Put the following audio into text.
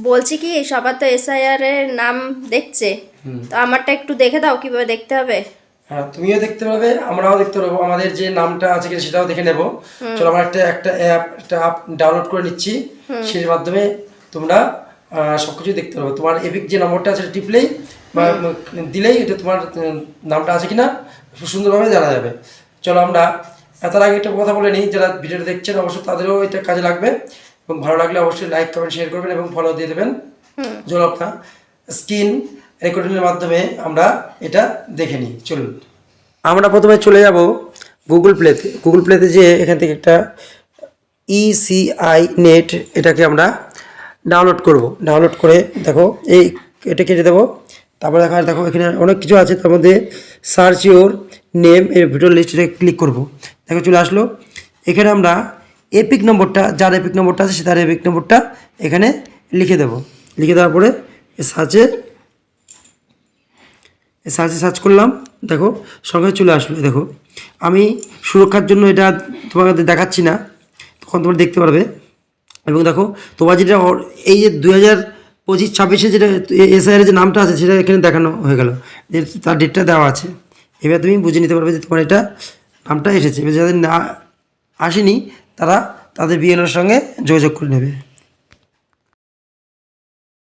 বলছি কি সবার তো এসআইআর এর নাম দেখছে, তো আমারটা একটু দেখে দাও কিভাবে দেখতে হবে। হ্যাঁ, তুমিও দেখতে পাবে, আমরাও দেখতে পাবো, আমাদের যে নামটা আছে কিনা সেটাও দেখে নেব। চলো আমরা একটা অ্যাপ ডাউনলোড করে নিচ্ছি, সেটার মাধ্যমে তোমরা সবকিছু দেখতে পারবে। তোমার এপিক যে নম্বরটা আছে সেটা টিপলেই বা দিলেই এটা তোমার নামটা আছে কিনা খুব সুন্দরভাবে জানা যাবে। চলো আমরা তার আগে একটা কথা বলে নিই, যারা ভিডিওটা দেখছেন অবশ্যই তাদেরও এটা কাজে লাগবে, এবং ভালো লাগলে অবশ্যই লাইক কমেন্ট শেয়ার করবেন এবং ফলো দিয়ে দেবেন। চলো আপনার স্ক্রিন রেকর্ডিংয়ের মাধ্যমে আমরা এটা দেখে নিই। চলুন আমরা প্রথমে চলে যাব গুগল প্লেতে যে এখান থেকে একটা ইসিআই নেট এটাকে আমরা ডাউনলোড করে দেখো এটা কেটে দেবো। তারপরে দেখো এখানে অনেক কিছু আছে, তার মধ্যে সার্চ ইউর নেম এর ভিডিও লিস্টে ক্লিক করব। দেখো চলে আসলো। এখানে আমরা যার এপিক নম্বরটা আছে তার এপিক নম্বরটা এখানে লিখে দেওয়ার পরে সার্চ করলাম, দেখো সঙ্গে চলে আসলো। দেখো আমি সুরক্ষার জন্য এটা তোমাদের দেখাচ্ছি না, তখন তোমরা দেখতে পারবে। এবং দেখো তোমার যেটা এই যে 2025-26 যেটা এসআইআর যে নামটা আছে সেটা এখানে দেখানো হয়ে গেল, যে তার ডেটটা দেওয়া আছে। এবার তুমি বুঝে নিতে পারবে যে তোমার এটা নামটা এসেছে। এবার যাদের না আসেনি তারা তাদের বিএলওর সঙ্গে যোগাযোগ করে নেবে।